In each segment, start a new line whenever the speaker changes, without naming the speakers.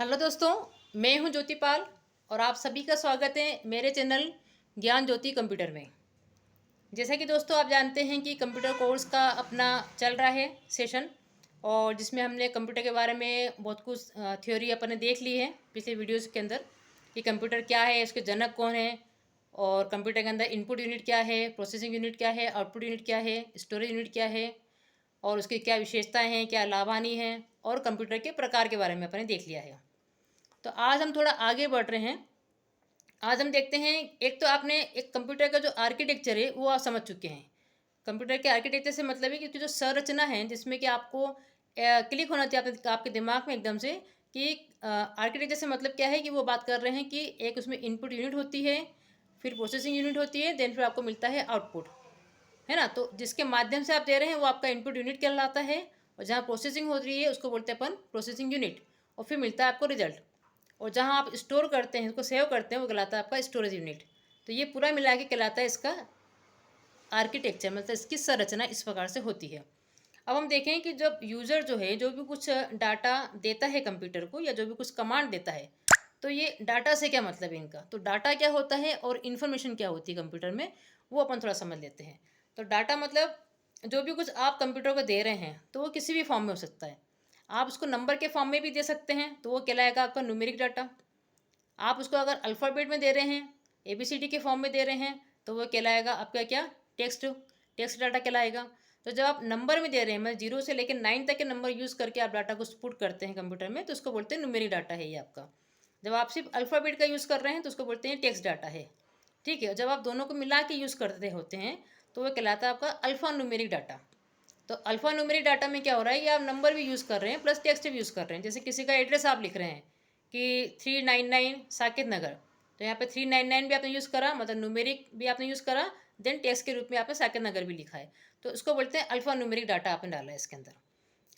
Hello दोस्तों, मैं हूं ज्योतिपाल और आप सभी का स्वागत है मेरे चैनल ज्ञान ज्योति कंप्यूटर में। जैसा कि दोस्तों आप जानते हैं कि कंप्यूटर कोर्स का अपना चल रहा है सेशन, और जिसमें हमने कंप्यूटर के बारे में बहुत कुछ थ्योरी अपन ने देख ली है पिछले वीडियोस के अंदर कि कंप्यूटर क्या है, इसके जनक कौन है, और कंप्यूटर के अंदर इनपुट यूनिट क्या है, प्रोसेसिंग यूनिट क्या है, आउटपुट यूनिट क्या है, स्टोरेज यूनिट क्या है, और उसकी क्या विशेषताएँ हैं, क्या लाभ हानि हैं, और कंप्यूटर के प्रकार के बारे में अपन ने देख लिया है। तो आज हम थोड़ा आगे बढ़ रहे हैं। आज हम देखते हैं, एक तो आपने एक कंप्यूटर का जो आर्किटेक्चर है वो आप समझ चुके हैं। कंप्यूटर के आर्किटेक्चर से मतलब है कि उसकी जो संरचना है जिसमें कि आपको क्लिक होना चाहिए आपके दिमाग में एकदम से कि आर्किटेक्चर से मतलब क्या है, कि वो बात कर रहे हैं कि एक उसमें इनपुट यूनिट होती है, फिर प्रोसेसिंग यूनिट होती है, देन फिर आपको मिलता है आउटपुट, है ना। तो जिसके माध्यम से आप दे रहे हैं वो आपका इनपुट यूनिट कहलाता है, और जहाँ प्रोसेसिंग हो रही है उसको बोलते हैं अपन प्रोसेसिंग यूनिट, और फिर मिलता है आपको रिजल्ट। और जहाँ आप स्टोर करते हैं, उसको सेव करते हैं, वो कहलाता है आपका स्टोरेज यूनिट। तो ये पूरा मिला के कहलाता है इसका आर्किटेक्चर, मतलब इसकी संरचना इस प्रकार से होती है। अब हम देखें कि जब यूज़र जो है, जो भी कुछ डाटा देता है कंप्यूटर को, या जो भी कुछ कमांड देता है, तो ये डाटा से क्या मतलब है इनका, तो डाटा क्या होता है और इन्फॉर्मेशन क्या होती है कंप्यूटर में, वो अपन थोड़ा समझ लेते हैं। तो डाटा मतलब जो भी कुछ आप कंप्यूटर को दे रहे हैं, तो वो किसी भी फॉर्म में हो सकता है। आप उसको नंबर के फॉर्म में भी दे सकते हैं, तो वो कहलाएगा आपका न्यूमेरिक डाटा। आप उसको अगर अल्फ़ाबेट में दे रहे हैं, ABCD के फॉर्म में दे रहे हैं, तो वो कहलाएगा आपका क्या, टेक्स्ट टेक्स्ट डाटा कहलाएगा। तो जब आप नंबर में दे रहे हैं, मतलब 0 से लेकर 9 तक के नंबर यूज़ करके आप डाटा को पुट करते हैं कंप्यूटर में, तो उसको बोलते हैं न्यूमेरिक डाटा है ये आपका। जब आप सिर्फ अल्फ़ाबेट का यूज़ कर रहे हैं तो उसको बोलते हैं टेक्स्ट डाटा है। ठीक है, जब आप दोनों को मिला के यूज़ करते होते हैं तो वो कहलाता है आपका अल्फ़ा न्यूमेरिक डाटा। तो अल्फ़ा न्यूमेरिक डाटा में क्या हो रहा है कि आप नंबर भी यूज़ कर रहे हैं प्लस टेक्स्ट भी यूज़ कर रहे हैं। जैसे किसी का एड्रेस आप लिख रहे हैं कि 399 साकेत नगर, तो यहाँ पे 399 भी आपने यूज़ करा, मतलब न्यूमेरिक भी आपने यूज़ करा, देन टेक्स्ट के रूप में आपने साकेत नगर भी लिखा है। तो इसको बोलते हैं अल्फ़ा न्यूमेरिक डाटा आपने डाला है इसके अंदर।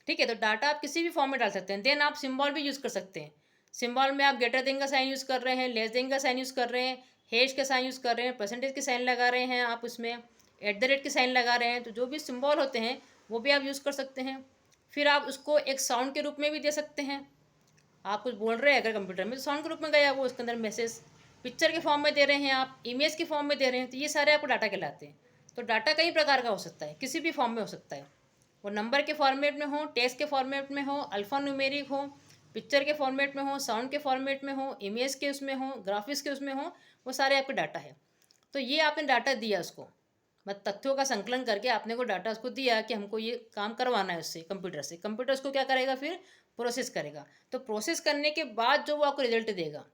ठीक है, तो डाटा आप किसी भी फॉर्म में डाल सकते हैं। देन आप सिंबल भी यूज़ कर सकते हैं। सिंबल में आप ग्रेटर देन का साइन यूज़ कर रहे हैं, लेस देन का साइन यूज़ कर रहे हैं, हैश का साइन यूज़ कर रहे हैं, परसेंटेज के साइन लगा रहे हैं, आप उसमें एट द रेट के साइन लगा रहे हैं। तो जो भी सिंबल होते हैं वो भी आप यूज़ कर सकते हैं। फिर आप उसको एक साउंड के रूप में भी दे सकते हैं। आप कुछ बोल रहे हैं अगर कंप्यूटर में, तो साउंड के रूप में गया वो उसके अंदर मैसेज। पिक्चर के फॉर्म में दे रहे हैं, आप इमेज के फॉर्म में दे रहे हैं, तो ये सारे आपको डाटा कहलाते हैं। तो डाटा कई प्रकार का हो सकता है, किसी भी फॉर्म में हो सकता है। वो नंबर के फॉर्मेट में हो, टेक्स्ट के फॉर्मेट में हो, अल्फ़ा न्यूमेरिक हो, पिक्चर के फॉर्मेट में हो, साउंड के फॉर्मेट में हो, इमेज के उसमें हो, ग्राफिक्स के उसमें हो, वो सारे आपके डाटा है। तो ये आपने डाटा दिया उसको, मतलब तथ्यों का संकलन करके आपने को डाटा उसको दिया कि हमको ये काम करवाना है उससे, कंप्यूटर से। कंप्यूटर उसको क्या करेगा, फिर प्रोसेस करेगा। तो प्रोसेस करने के बाद जो वो आपको रिजल्ट देगा,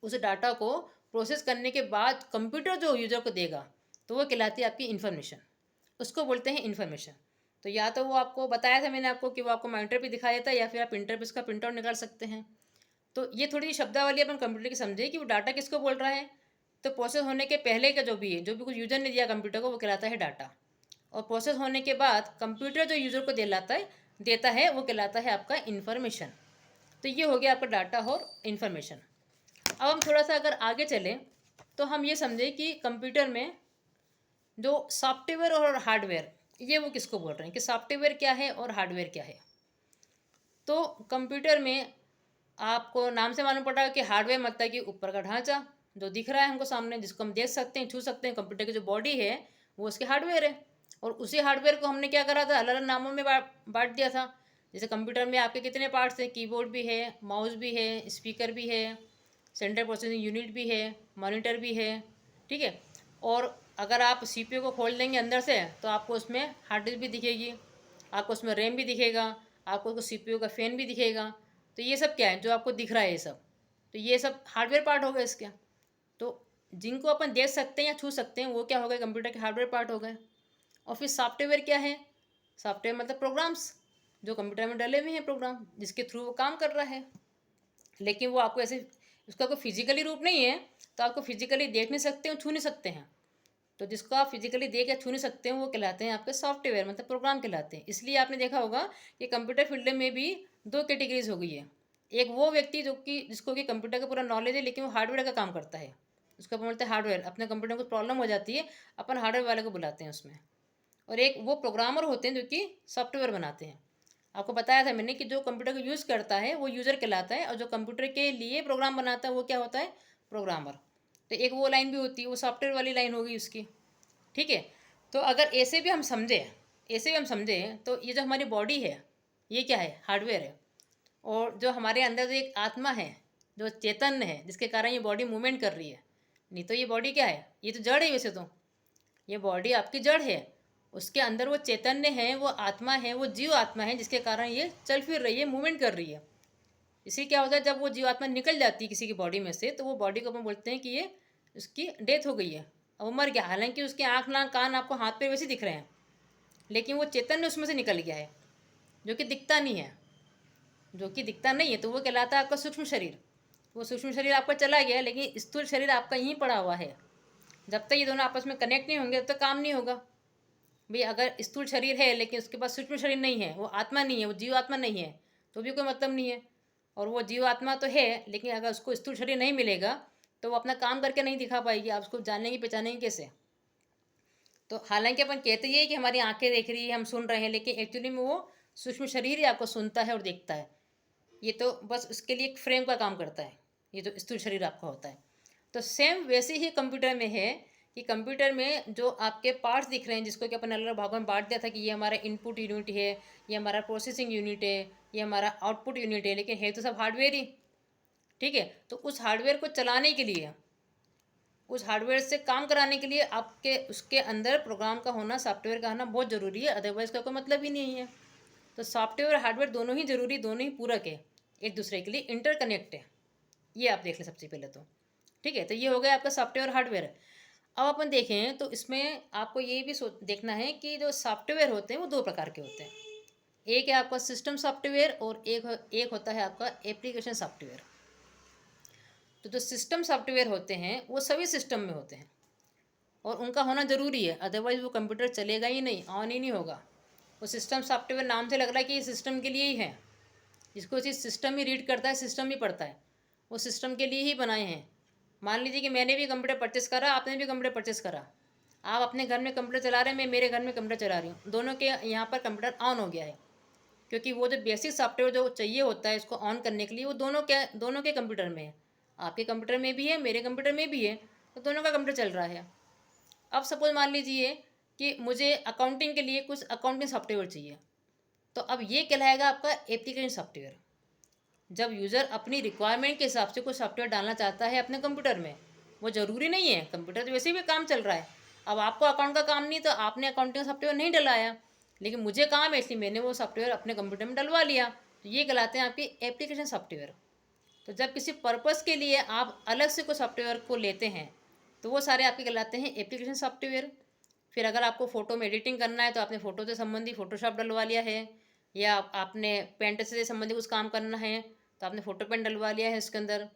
उस डाटा को प्रोसेस करने के बाद कंप्यूटर जो यूज़र को देगा, तो वो कहलाती है आपकी इन्फॉर्मेशन। उसको बोलते हैं इन्फॉर्मेशन। तो या तो वो आपको बताया था मैंने आपको कि वो आपको मॉनिटर पे दिखा देता है, या फिर आप प्रिंटर पे उसका प्रिंट आउट निकाल सकते हैं। तो ये थोड़ी सी शब्दावली अपन कंप्यूटर की समझे कि वो डाटा किसको बोल रहा है। तो प्रोसेस होने के पहले का जो भी है, जो भी कुछ यूज़र ने दिया कंप्यूटर को, वो कहलाता है डाटा। और प्रोसेस होने के बाद कंप्यूटर जो यूज़र को देता है वो कहलाता है आपका इन्फॉर्मेशन। तो ये हो गया आपका डाटा और इन्फॉर्मेशन। अब हम थोड़ा सा अगर आगे चलें तो हम ये समझें कि कंप्यूटर में जो सॉफ्टवेयर और हार्डवेयर, ये वो किसको बोल रहे हैं, कि सॉफ्टवेयर क्या है और हार्डवेयर क्या है। तो कंप्यूटर में आपको नाम से मालूम पड़ा कि हार्डवेयर मतलब है कि ऊपर का ढांचा जो दिख रहा है हमको सामने, जिसको हम देख सकते हैं, छू सकते हैं, कंप्यूटर की जो बॉडी है वो उसके हार्डवेयर है। और उसी हार्डवेयर को हमने क्या करा था, अलग अलग नामों में बांट दिया था। जैसे कंप्यूटर में आपके कितने पार्ट्स हैं, कीबोर्ड भी है, माउस भी है, स्पीकर भी है, सेंट्रल प्रोसेसिंग यूनिट भी है, मॉनिटर भी है। ठीक है, और अगर आप सीपीयू को खोल देंगे अंदर से तो आपको उसमें हार्ड डिस्क भी दिखेगी, आपको उसमें रैम भी दिखेगा, आपको सीपीयू का फ़ैन भी दिखेगा। तो ये सब क्या है जो आपको दिख रहा है, ये सब, तो ये सब हार्डवेयर पार्ट हो गए इसके। तो जिनको अपन देख सकते हैं या छू सकते हैं वो क्या हो गए, कंप्यूटर के हार्डवेयर पार्ट हो गए। और फिर सॉफ्टवेयर क्या है, सॉफ्टवेयर मतलब प्रोग्राम्स, जो कंप्यूटर में डले हुए हैं प्रोग्राम, जिसके थ्रू वो काम कर रहा है। लेकिन वो आपको ऐसे, उसका कोई फिजिकली रूप नहीं है, तो आपको फिजिकली देख नहीं सकते हैं, छू नहीं सकते हैं। तो जिसको आप फिजिकली देख या छू नहीं सकते हैं वो कहलाते हैं आपके सॉफ्टवेयर, मतलब प्रोग्राम कहलाते हैं। इसलिए आपने देखा होगा कि कंप्यूटर फील्ड में भी दो कैटेगरीज हो गई है। एक वो व्यक्ति जो कि जिसको कि कंप्यूटर का पूरा नॉलेज है लेकिन वो हार्डवेयर का काम करता है, उसको अपन बोलते हैं हार्डवेयर। अपने कंप्यूटर में कुछ प्रॉब्लम हो जाती है, अपन हार्डवेयर वाले को बुलाते हैं उसमें। और एक वो प्रोग्रामर होते हैं जो कि सॉफ्टवेयर बनाते हैं। आपको बताया था मैंने कि जो कंप्यूटर को यूज़ करता है वो यूज़र कहलाता है, और जो कंप्यूटर के लिए प्रोग्राम बनाता है वो क्या होता है, प्रोग्रामर। तो एक वो लाइन भी होती है, वो सॉफ्टवेयर वाली लाइन होगी उसकी। ठीक है, तो अगर ऐसे भी हम समझें, ऐसे भी हम समझें तो ये जो हमारी बॉडी है ये क्या है, हार्डवेयर है। और जो हमारे अंदर जो एक आत्मा है, जो चैतन्य है, जिसके कारण ये बॉडी मूवमेंट कर रही है, नहीं तो ये बॉडी क्या है, ये तो जड़ है। वैसे तो ये बॉडी आपकी जड़ है, उसके अंदर वो चैतन्य है, वो आत्मा है, वो जीव आत्मा है, जिसके कारण ये चल फिर रही है, मूवमेंट कर रही है। इसी क्या होता है, जब वो जीवात्मा निकल जाती है किसी की बॉडी में से, तो वो बॉडी को अपन बोलते हैं कि ये उसकी डेथ हो गई है, अब वो मर गया। हालांकि उसके आँख नाक कान आपको हाथ पैर वैसे दिख रहे हैं, लेकिन वो चैतन्य उसमें से निकल गया है, जो कि दिखता नहीं है। जो कि दिखता नहीं है तो वो कहलाता है आपका सूक्ष्म शरीर। वो सूक्ष्म शरीर आपका चला गया, लेकिन स्थूल शरीर आपका यहीं पड़ा हुआ है। जब तक ये दोनों आपस में कनेक्ट नहीं होंगे तब तक काम नहीं होगा। भाई अगर स्थूल शरीर है लेकिन उसके पास सूक्ष्म शरीर नहीं है, वो आत्मा नहीं है, वो जीव आत्मा नहीं है, तो भी कोई मतलब नहीं है। और वो जीव आत्मा तो है, लेकिन अगर उसको स्थूल शरीर नहीं मिलेगा तो वो अपना काम करके नहीं दिखा पाएगी, आप उसको जानेंगे पहचानेंगे कैसे। तो हालांकि अपन कहते ही है कि हमारी आंखें देख रही है, हम सुन रहे हैं, लेकिन एक्चुअली में वो सूक्ष्म शरीर ही आपको सुनता है और देखता है। ये तो बस उसके लिए एक फ्रेम का काम करता है, ये जो स्थूल शरीर आपका होता है। तो सेम वैसे ही कंप्यूटर में है कि कंप्यूटर में जो आपके पार्ट्स दिख रहे हैं, जिसको कि अपन अलग अलग भागों में बांट दिया था कि ये हमारा इनपुट यूनिट है, ये हमारा प्रोसेसिंग यूनिट है, ये हमारा आउटपुट यूनिट है, लेकिन है तो सब हार्डवेयर ही। ठीक है, तो उस हार्डवेयर को चलाने के लिए, उस हार्डवेयर से काम कराने के लिए आपके उसके अंदर प्रोग्राम का होना, सॉफ्टवेयर का होना बहुत ज़रूरी है, अदरवाइज़ का कोई मतलब ही नहीं है। तो सॉफ्टवेयर और हार्डवेयर दोनों ही ज़रूरी, दोनों ही पूरक है, एक दूसरे के लिए इंटरकनेक्ट है। ये आप देख लें सबसे पहले तो। ठीक है, तो ये हो गया आपका सॉफ्टवेयर और हार्डवेयर। अब अपन देखें तो इसमें आपको ये भी देखना है कि जो सॉफ्टवेयर होते हैं वो दो प्रकार के होते हैं। एक है आपका सिस्टम सॉफ्टवेयर और एक होता है आपका एप्लीकेशन सॉफ्टवेयर। तो जो सिस्टम सॉफ्टवेयर होते हैं वो सभी सिस्टम में होते हैं और उनका होना ज़रूरी है, अदरवाइज़ वो कंप्यूटर चलेगा ही नहीं, ऑन ही नहीं होगा। वो सिस्टम सॉफ्टवेयर नाम से लग रहा है कि ये सिस्टम के लिए ही है, जिसको चीज़ सिस्टम ही रीड करता है, सिस्टम ही पढ़ता है, वो सिस्टम के लिए ही बनाए हैं। मान लीजिए कि मैंने भी कंप्यूटर परचेस करा, आपने भी कंप्यूटर परचेस करा, आप अपने घर में कंप्यूटर चला रहे हैं, मैं मेरे घर में कंप्यूटर चला रही हूँ, दोनों के यहाँ पर कंप्यूटर ऑन हो गया है। क्योंकि वो जो बेसिक सॉफ्टवेयर जो चाहिए होता है इसको ऑन करने के लिए, वो दोनों के कंप्यूटर में है। आपके कंप्यूटर में भी है, मेरे कंप्यूटर में भी है, तो दोनों का कंप्यूटर चल रहा है। अब सपोज मान लीजिए कि मुझे अकाउंटिंग के लिए कुछ अकाउंटिंग सॉफ्टवेयर चाहिए, तो अब ये कहलाएगा आपका एप्लीकेशन सॉफ्टवेयर। जब यूज़र अपनी रिक्वायरमेंट के हिसाब से कोई सॉफ्टवेयर डालना चाहता है अपने कंप्यूटर में, वो ज़रूरी नहीं है, कंप्यूटर तो वैसे भी काम चल रहा है। अब आपको अकाउंट का काम नहीं तो आपने अकाउंटिंग सॉफ्टवेयर नहीं डलाया, लेकिन मुझे काम है इसलिए मैंने वो सॉफ्टवेयर अपने कंप्यूटर में डलवा लिया, तो ये कहलाते हैं आपकी एप्लीकेशन सॉफ्टवेयर। तो जब किसी पर्पज़ के लिए आप अलग से कोई सॉफ्टवेयर को लेते हैं तो वो सारे आपके कहलाते हैं एप्लीकेशन सॉफ्टवेयर। फिर अगर आपको फ़ोटो में एडिटिंग करना है तो आपने फ़ोटो से संबंधी फ़ोटोशॉप डलवा लिया है, या आपने पेंट से संबंधित कुछ काम करना है तो आपने फ़ोटो पेन डलवा लिया है इसके अंदर।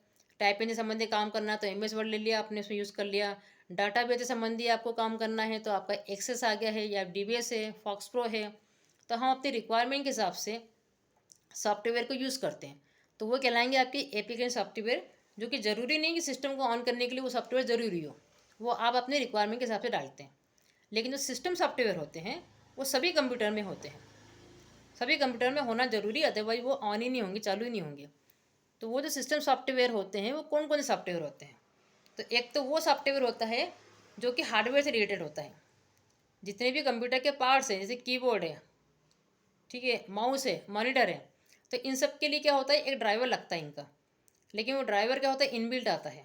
टाइपिंग से संबंधित काम करना तो एम एस वर्ड ले लिया आपने, उसमें यूज़ कर लिया। डाटाबेस से संबंधी आपको काम करना है तो आपका एक्सेस आ गया है, या डीबीएस है, फॉक्स प्रो है। तो हम अपनी रिक्वायरमेंट के हिसाब से सॉफ्टवेयर को यूज़ करते हैं, तो वो कहलाएंगे आपकी एप्लीकेशन सॉफ्टवेयर। जो कि ज़रूरी नहीं कि सिस्टम को ऑन करने के लिए वो सॉफ्टवेयर ज़रूरी हो, वो आप अपने रिक्वायरमेंट के हिसाब से डालते हैं। लेकिन जो सिस्टम सॉफ्टवेयर होते हैं वो सभी कंप्यूटर में होते हैं, सभी कंप्यूटर में होना ज़रूरी, अदरवाइज वो ऑन ही नहीं होंगे, चालू ही नहीं होंगे। तो वो जो सिस्टम सॉफ्टवेयर होते हैं वो कौन कौन से सॉफ्टवेयर होते हैं, तो एक तो वो सॉफ्टवेयर होता है जो कि हार्डवेयर से रिलेटेड होता है। जितने भी कंप्यूटर के पार्ट्स हैं, जैसे कीबोर्ड है, ठीक है, माउस है, मॉनिटर है, तो इन सब के लिए क्या होता है, एक ड्राइवर लगता है इनका। लेकिन वो ड्राइवर क्या होता है, इनबिल्ट आता है।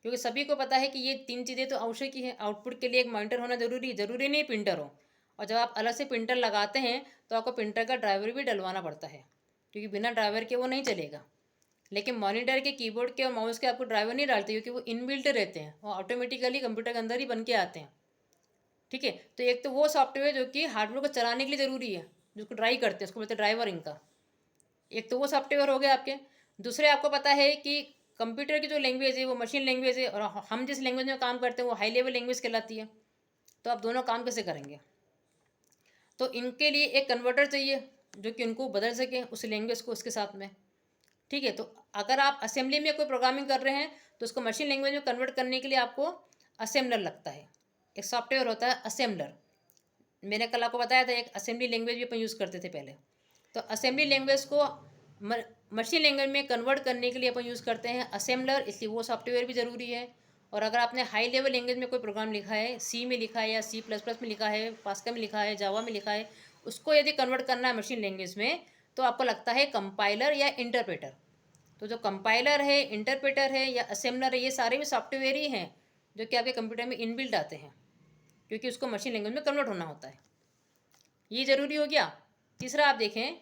क्योंकि सभी को पता है कि ये तीन चीज़ें तो आवश्यक ही है, आउटपुट के लिए एक मॉनिटर होना जरूरी है, ज़रूरी नहीं प्रिंटर हो। और जब आप अलग से प्रिंटर लगाते हैं तो आपको प्रिंटर का ड्राइवर भी डलवाना पड़ता है, क्योंकि बिना ड्राइवर के वो नहीं चलेगा। लेकिन मॉनिटर के, कीबोर्ड के और माउस के आपको ड्राइवर नहीं डालते, क्योंकि वो इनबिल्ट रहते हैं, वो ऑटोमेटिकली कंप्यूटर के अंदर ही बन के आते हैं। ठीक है, तो एक तो वो सॉफ्टवेयर जो कि हार्डवेयर को चलाने के लिए ज़रूरी है, जिसको ड्राइव करते हैं, उसको बोलते हैं ड्राइवर इनका। एक तो वो सॉफ्टवेयर हो गया आपके। दूसरे आपको पता है कि कंप्यूटर की जो लैंग्वेज है वो मशीन लैंग्वेज है, और हम जिस लैंग्वेज में काम करते हैं वो हाई लेवल लैंग्वेज कहलाती है। तो आप दोनों काम कैसे करेंगे, तो इनके लिए एक कन्वर्टर चाहिए जो कि उनको बदल सके उस लैंग्वेज को उसके साथ में। ठीक है, तो अगर आप असेंबली में कोई प्रोग्रामिंग कर रहे हैं तो उसको मशीन लैंग्वेज में कन्वर्ट करने के लिए आपको असेंबलर लगता है, एक सॉफ्टवेयर होता है असेंबलर। मैंने कल आपको बताया था एक असेंबली लैंग्वेज भी अपन यूज़ करते थे पहले। तो असेंबली लैंग्वेज को मशीन लैंग्वेज में कन्वर्ट करने के लिए अपन यूज़ करते हैं असेंबलर, इसलिए वो सॉफ्टवेयर भी ज़रूरी है। और अगर आपने हाई लेवल लैंग्वेज में कोई प्रोग्राम लिखा है, सी में लिखा है या C++ में लिखा है, पास्कल में लिखा है, जावा में लिखा है, उसको यदि कन्वर्ट करना है मशीन लैंग्वेज में, तो आपको लगता है कंपाइलर या इंटरप्रेटर। तो जो कंपाइलर है, इंटरप्रेटर है या असेंबलर है, ये सारे भी सॉफ्टवेयर ही हैं जो कि आपके कंप्यूटर में इनबिल्ट आते हैं, क्योंकि उसको मशीन लैंग्वेज में कन्वर्ट होना होता है। ये ज़रूरी हो गया। तीसरा आप देखें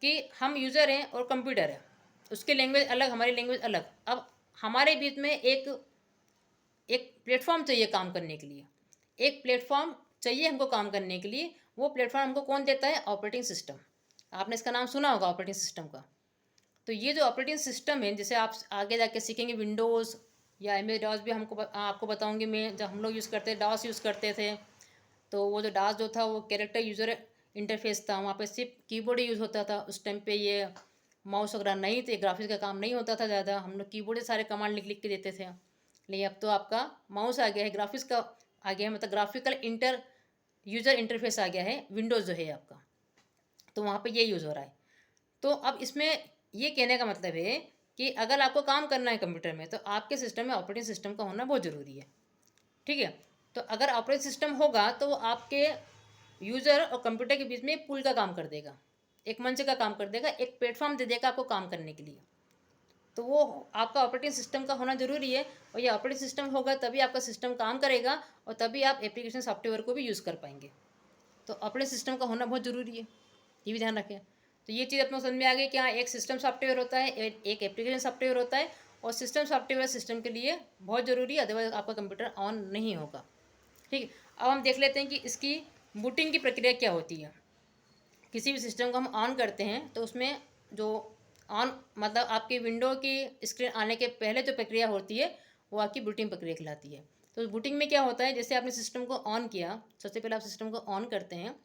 कि हम यूज़र हैं और कंप्यूटर है, उसकी लैंग्वेज अलग, हमारी लैंग्वेज अलग। अब हमारे बीच में एक प्लेटफॉर्म चाहिए काम करने के लिए, एक प्लेटफॉर्म चाहिए हमको काम करने के लिए। वो प्लेटफॉर्म हमको कौन देता है? Operating system. आपने इसका नाम सुना होगा, ऑपरेटिंग सिस्टम का। तो ये जो ऑपरेटिंग सिस्टम है, जैसे आप आगे जाके सीखेंगे विंडोज़ या MS डॉस भी आपको बताऊंगी मैं। जब हम लोग यूज़ करते डॉस यूज़ करते थे, तो वो जो डॉस जो था वो कैरेक्टर यूज़र इंटरफेस था, वहाँ पे सिर्फ कीबोर्ड ही यूज़ होता था। उस टाइम पे ये माउस वगैरह नहीं थे, ग्राफिक्स का काम नहीं होता था ज़्यादा, हम लोग कीबोर्ड से सारे कमांड लिख लिख के देते थे। लेकिन अब तो आपका माउस आ गया है, ग्राफिक्स का आ गया है, मतलब ग्राफिकल यूज़र इंटरफेस आ गया है विंडोज़ जो है आपका, तो वहाँ पे ये यूज़ हो रहा है। तो अब इसमें ये कहने का मतलब है कि अगर आपको काम करना है कंप्यूटर में, तो आपके सिस्टम में ऑपरेटिंग सिस्टम का होना बहुत ज़रूरी है। ठीक है, तो अगर ऑपरेटिंग सिस्टम होगा तो वो आपके यूज़र और कंप्यूटर के बीच में एक पुल का काम कर देगा, एक मंच का काम कर देगा, एक प्लेटफॉर्म दे देगा आपको काम करने के लिए। तो वो आपका ऑपरेटिंग सिस्टम का होना ज़रूरी है, और ये ऑपरेटिंग सिस्टम होगा तभी आपका सिस्टम काम करेगा, और तभी आप एप्लीकेशन सॉफ्टवेयर को भी यूज़ कर पाएंगे। तो ऑपरेटिंग सिस्टम का होना बहुत ज़रूरी है, ये भी ध्यान रखें। तो ये चीज़ अपने समझ में आ गई कि हाँ, एक सिस्टम सॉफ्टवेयर होता है, एक एप्लीकेशन सॉफ्टवेयर होता है, और सिस्टम सॉफ्टवेयर सिस्टम के लिए बहुत ज़रूरी है, अदरवाइज आपका कंप्यूटर ऑन नहीं होगा। ठीक है, अब हम देख लेते हैं कि इसकी बूटिंग की प्रक्रिया क्या होती है। किसी भी सिस्टम को हम ऑन करते हैं तो उसमें जो ऑन मतलब आपकी विंडो की स्क्रीन आने के पहले जो प्रक्रिया होती है वो आपकी बूटिंग प्रक्रिया कहलाती है। तो बूटिंग में क्या होता है, जैसे आपने सिस्टम को ऑन किया, सबसे पहले आप सिस्टम को ऑन करते हैं,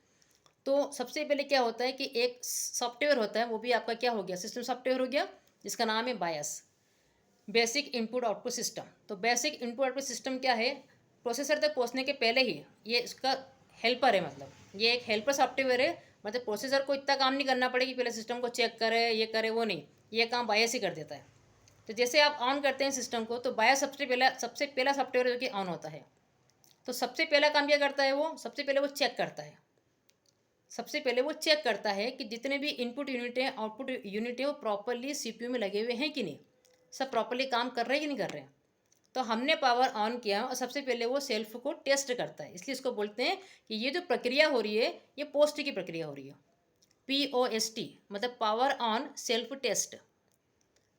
तो सबसे पहले क्या होता है कि एक सॉफ्टवेयर होता है, वो भी आपका क्या हो गया, सिस्टम सॉफ्टवेयर हो गया, जिसका नाम है बायस, बेसिक इनपुट आउटपुट सिस्टम। तो बेसिक इनपुट आउटपुट सिस्टम क्या है, प्रोसेसर तक पहुंचने के पहले ही ये इसका हेल्पर है, मतलब ये एक हेल्पर सॉफ्टवेयर है। मतलब प्रोसेसर को इतना काम नहीं करना पड़ेगा कि पहले सिस्टम को चेक करे, ये करे, वो नहीं, ये काम बायस ही कर देता है। तो जैसे आप ऑन करते हैं सिस्टम को, तो बायस सबसे पहला सॉफ्टवेयर जो कि ऑन होता है। तो सबसे पहला काम क्या करता है, वो सबसे पहले वो चेक करता है, सबसे पहले वो चेक करता है कि जितने भी इनपुट यूनिट हैं, आउटपुट यूनिट है, वो प्रॉपरली CPU में लगे हुए हैं कि नहीं, सब प्रॉपरली काम कर रहे हैं कि नहीं कर रहे हैं। तो हमने पावर ऑन किया और सबसे पहले वो सेल्फ को टेस्ट करता है, इसलिए इसको बोलते हैं कि ये जो प्रक्रिया हो रही है ये पोस्ट की प्रक्रिया हो रही है, POST, मतलब पावर ऑन सेल्फ टेस्ट।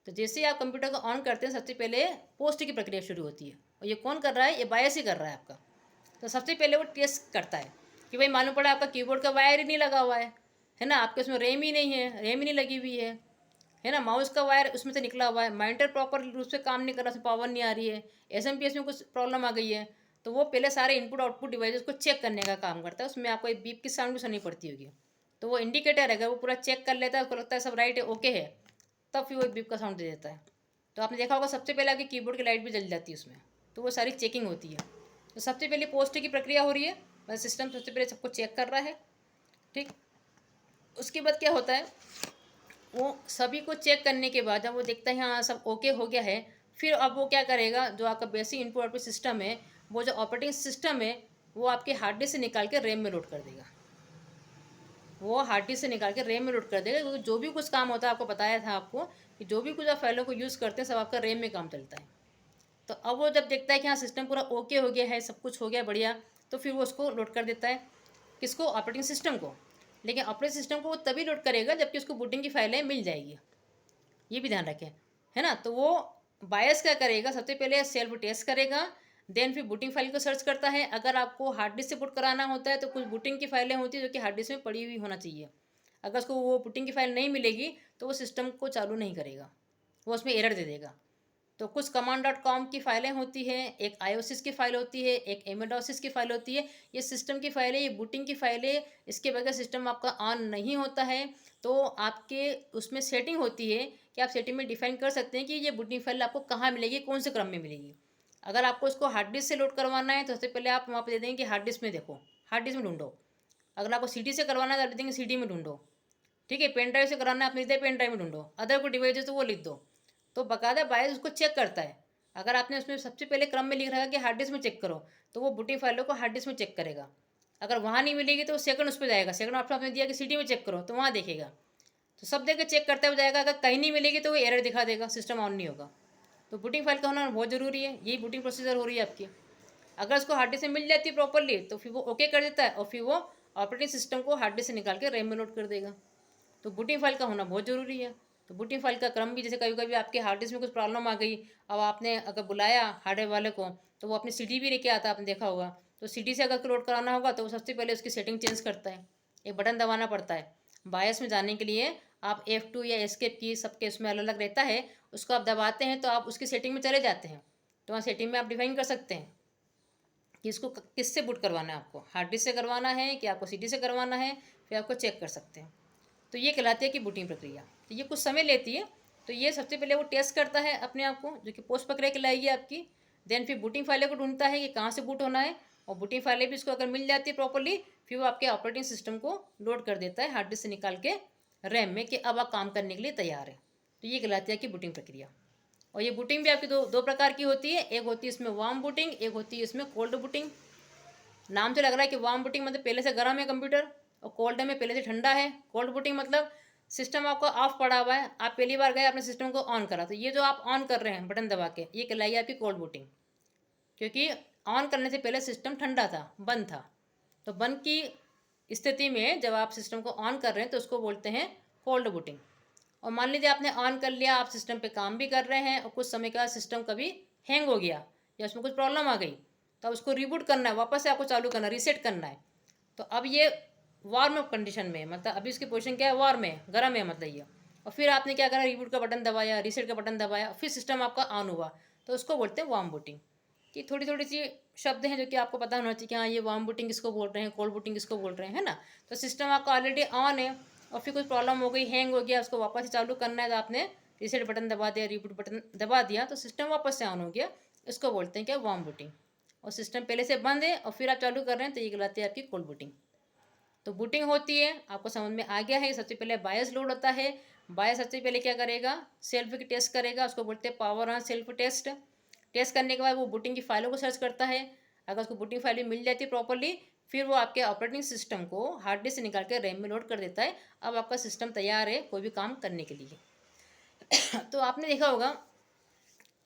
तो जैसे ही आप कंप्यूटर को ऑन करते हैं, सबसे पहले पोस्ट की प्रक्रिया शुरू होती है, और ये कौन कर रहा है, ये बायस ही कर रहा है आपका। तो सबसे पहले वो टेस्ट करता है कि भाई मालूम पड़ा आपका कीबोर्ड का वायर ही नहीं लगा हुआ है ना, आपके उसमें रैम ही नहीं है, रैम ही नहीं लगी हुई है ना, माउस का वायर उसमें से निकला हुआ है, मॉनिटर प्रॉपर रूप से काम नहीं कर रहा, उसमें पावर नहीं आ रही है, SMPS में कुछ प्रॉब्लम आ गई है। तो वो पहले सारे इनपुट आउटपुट डिवाइसेस को चेक करने का काम करता है, उसमें आपको एक बीप की साउंड भी सुननी पड़ती होगी। तो वो इंडिकेटर है, अगर वो पूरा चेक कर लेता है, उसको लगता है सब राइट है, ओके है, तब फिर वो एक बीप का साउंड दे देता है। तो आपने देखा होगा सबसे पहले आपकी कीबोर्ड की लाइट भी जल जाती है उसमें, तो वो सारी चेकिंग होती है। तो सबसे पहले पोस्ट की प्रक्रिया हो रही है, मतलब सिस्टम सबसे पहले सबको चेक कर रहा है। ठीक, उसके बाद क्या होता है, वो सभी को चेक करने के बाद जब वो देखता है हाँ सब ओके हो गया है, फिर अब वो क्या करेगा, जो आपका बेसिक इनपुट आउटपुट सिस्टम है, वो जो ऑपरेटिंग सिस्टम है, वो आपके हार्ड डिस्क से निकाल के रैम में लोड कर देगा, वो हार्ड डिस्क से निकाल के रैम में लोड कर देगा, क्योंकि जो भी कुछ काम होता है, आपको बताया था आपको कि जो भी कुछ आप फाइलों को यूज़ करते हैं सब आपका रैम में काम चलता है। तो अब वो जब देखता है कि हाँ सिस्टम पूरा ओके हो गया है, सब कुछ हो गया बढ़िया, तो फिर वो उसको लोड कर देता है, किसको, ऑपरेटिंग सिस्टम को। लेकिन ऑपरेटिंग सिस्टम को वो तभी लोड करेगा जबकि उसको बूटिंग की फाइलें मिल जाएगी, ये भी ध्यान रखें, है ना। तो वो बायस क्या करेगा, सबसे पहले सेल्फ टेस्ट करेगा, देन फिर बूटिंग फाइल को सर्च करता है। अगर आपको हार्ड डिस्क से बूट कराना होता है तो कुछ बूटिंग की फाइलें होती है जो कि हार्ड डिस्क में पड़ी हुई होना चाहिए, अगर उसको वो बूटिंग की फाइल नहीं मिलेगी तो वो सिस्टम को चालू नहीं करेगा, वो उसमें एरर दे देगा। तो कुछ command.com की फाइलें होती हैं, एक IOSIS की फाइल होती है, एक एमेडोसिस की फाइल होती है, ये सिस्टम की फाइल है, ये बूटिंग की फाइल है, इसके बगैर सिस्टम आपका ऑन नहीं होता है। तो आपके उसमें सेटिंग होती है कि आप सेटिंग में डिफाइन कर सकते हैं कि ये बूटिंग फाइल आपको कहाँ मिलेगी, कौन से क्रम में मिलेगी। अगर आपको इसको हार्ड डिस्क से लोड करवाना है तो सबसे पहले आप वहाँ पर दे देंगे कि हार्ड डिस्क में देखो, हार्ड डिस्क में ढूंढो। अगर आपको CD से करवाना है तो आप दे देंगे CD में ढूंढो। ठीक है, पेन ड्राइव से कराना है, आप नहीं पेन ड्राइव में ढूंढो, अदर कोई डिवाइस है तो वो लिख दो। तो बाकायदा बायस उसको चेक करता है। अगर आपने उसमें सबसे पहले क्रम में लिख रखा है कि हार्ड डिस्क में चेक करो, तो वो बूटिंग फाइलों को हार्ड डिस्क में चेक करेगा। अगर वहाँ नहीं मिलेगी तो सेकंड उस पर जाएगा, सेकंड ऑप्शन आपने दिया कि सीडी में चेक करो, तो वहाँ देखेगा। तो सब देख के चेक करता हुआ जाएगा। अगर कहीं नहीं मिलेगी तो वो एरर दिखा देगा, सिस्टम ऑन नहीं होगा। तो बूटिंग फाइल का होना बहुत ज़रूरी है। यही बूटिंग प्रोसीजर हो रही है आपकी। अगर उसको हार्ड डिस्क में मिल जाती है प्रॉपरली, तो फिर वो ओके कर देता है और फिर वो ऑपरेटिंग सिस्टम को हार्ड डिस्क से निकाल के रैम में लोड कर देगा। तो बूटिंग फाइल का होना बहुत ज़रूरी है। तो बूटिंग फाइल का क्रम भी, जैसे कभी कभी आपके हार्ड डिस्क में कुछ प्रॉब्लम आ गई, अब आपने अगर बुलाया हार्डवेयर वाले को, तो वो अपनी सीडी भी लेके आता, आपने देखा होगा। तो सीडी से अगर लोड कराना होगा तो वो सबसे पहले उसकी सेटिंग चेंज करता है, एक बटन दबाना पड़ता है। बायस में जाने के लिए आप F2 या एस्केप की, सबके उसमें अलग अलग रहता है, उसको आप दबाते हैं तो आप उसकी सेटिंग में चले जाते हैं। तो वहाँ सेटिंग में आप डिफाइन कर सकते हैं कि इसको किससे बूट करवाना है, आपको हार्ड डिस्क से करवाना है कि आपको सीडी से करवाना है, फिर आपको चेक कर सकते हैं। तो ये कहलाती है कि बूटिंग प्रक्रिया। तो ये कुछ समय लेती है। तो ये सबसे पहले वो टेस्ट करता है अपने आप को, जो कि पोस्ट प्रक्रिया कहलाएगी आपकी। देन फिर बूटिंग फाइलें को ढूंढता है कि कहाँ से बूट होना है, और बूटिंग फाइलें भी इसको अगर मिल जाती है प्रॉपरली, फिर वो आपके ऑपरेटिंग सिस्टम को लोड कर देता है हार्ड डिस्क से निकाल के रैम में, कि अब आप काम करने के लिए तैयार है। तो ये कहलाती है कि बूटिंग प्रक्रिया। और ये बूटिंग भी आपकी दो दो प्रकार की होती है। एक होती है इसमें वार्म बूटिंग, एक होती है इसमें कोल्ड बूटिंग। नाम से लग रहा है कि वार्म बूटिंग मतलब पहले से गर्म है कंप्यूटर, और कोल्ड में पहले से ठंडा है। कोल्ड बूटिंग मतलब सिस्टम आपका ऑफ पड़ा हुआ है, आप पहली बार गए अपने सिस्टम को ऑन करा, तो ये जो आप ऑन कर रहे हैं बटन दबा के, ये कहलाई आपकी कोल्ड बूटिंग। क्योंकि ऑन करने से पहले सिस्टम ठंडा था, बंद था। तो बंद की स्थिति में जब आप सिस्टम को ऑन कर रहे हैं तो उसको बोलते हैं कोल्ड बूटिंग। और मान लीजिए आपने ऑन कर लिया, आप सिस्टम पे काम भी कर रहे हैं, और कुछ समय के बाद सिस्टम कभी हैंग हो गया या उसमें कुछ प्रॉब्लम आ गई, तो अब उसको रिबूट करना है, वापस से आपको चालू करना है, रीसेट करना है। तो अब ये वार्म अप कंडीशन में, मतलब अभी इसकी पोजीशन क्या है, वार्म है, गर्म है मतलब ये। और फिर आपने क्या करा, रिबूट का बटन दबाया, रीसेट का बटन दबाया, फिर सिस्टम आपका ऑन हुआ, तो उसको बोलते हैं वार्म बूटिंग। कि थोड़ी थोड़ी सी शब्द हैं जो कि आपको पता होना चाहिए कि हाँ ये वार्म बूटिंग किसको बोल रहे हैं, कोल्ड बूटिंग किसको बोल रहे हैं, है ना। तो सिस्टम आपका ऑलरेडी ऑन है, और फिर कुछ प्रॉब्लम हो गई, हैंग हो गया, उसको वापस से चालू करना है, तो आपने रीसेट बटन दबा दिया, रिबूट बटन दबा दिया, तो सिस्टम वापस से ऑन हो गया। इसको बोलते हैं क्या, वार्म बूटिंग। और सिस्टम पहले से बंद है और फिर आप चालू कर रहे हैं, तो ये कहलाती है आपकी कोल्ड बूटिंग। तो बूटिंग होती है, आपको समझ में आ गया है। सबसे पहले बायस लोड होता है। बायस सबसे पहले क्या करेगा, सेल्फ की टेस्ट करेगा, उसको बोलते हैं power on self test. Test करने के बाद वो बूटिंग की फाइलों को सर्च करता है। अगर उसको बूटिंग फाइल भी मिल जाती है प्रॉपरली, फिर वो आपके ऑपरेटिंग सिस्टम को हार्ड डिस्क से निकाल के रैम में लोड कर देता है। अब आपका सिस्टम तैयार है कोई भी काम करने के लिए। तो आपने देखा होगा,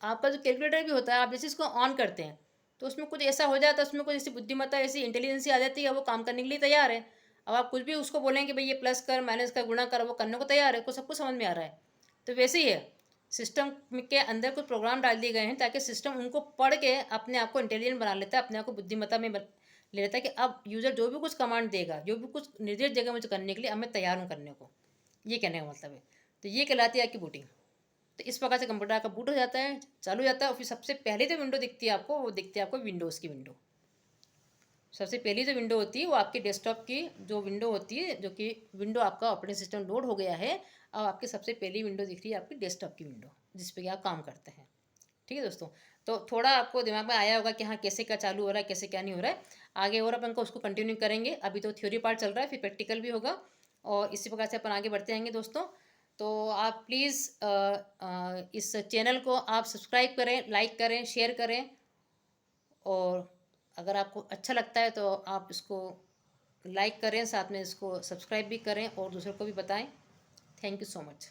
आपका जो कैलकुलेटर भी होता है, आप जैसे इसको ऑन करते हैं तो उसमें कुछ ऐसा हो जाता है, उसमें कुछ ऐसी बुद्धिमत्ता, ऐसी इंटेलिजेंसी आ जाती है, वो काम करने के लिए तैयार है। अब आप कुछ भी उसको बोलें कि भाई ये प्लस कर, माइनस कर, गुणा कर, वो करने को तैयार है, को सब कुछ समझ में आ रहा है। तो वैसे ही है, सिस्टम के अंदर कुछ प्रोग्राम डाल दिए गए हैं ताकि सिस्टम उनको पढ़ के अपने आप को इंटेलिजेंट बना लेता है, अपने आप को बुद्धिमत्ता में ले लेता है कि अब यूज़र जो भी कुछ कमांड देगा, जो भी कुछ निर्देश देगा मुझे करने के लिए, अब मैं तैयार हूँ करने को। ये कहने का मतलब है। तो ये कहलाती है आपकी बूटिंग। तो इस प्रकार से कंप्यूटर का बूट हो जाता है, चालू हो जाता है, और फिर सबसे पहले जो विंडो दिखती है आपको, वो दिखती है आपको विंडोज़ की विंडो। सबसे पहली जो विंडो होती है वो आपके डेस्कटॉप की जो विंडो होती है, जो कि विंडो आपका ऑपरेटिंग सिस्टम लोड हो गया है। अब आपकी सबसे पहली विंडो दिख रही है आपकी डेस्कटॉप की विंडो, जिस पे कि आप काम करते हैं। ठीक है दोस्तों। तो थोड़ा आपको दिमाग में आया होगा कि हाँ कैसे क्या चालू हो रहा है, कैसे क्या नहीं हो रहा है। आगे और अपन को उसको कंटिन्यू करेंगे। अभी तो थ्योरी पार्ट चल रहा है, फिर प्रैक्टिकल भी होगा, और इसी प्रकार से अपन आगे बढ़ते रहेंगे दोस्तों। तो आप प्लीज़ इस चैनल को आप सब्सक्राइब करें, लाइक करें, शेयर करें, और अगर आपको अच्छा लगता है तो आप इसको लाइक करें, साथ में इसको सब्सक्राइब भी करें और दूसरों को भी बताएं। Thank you so much.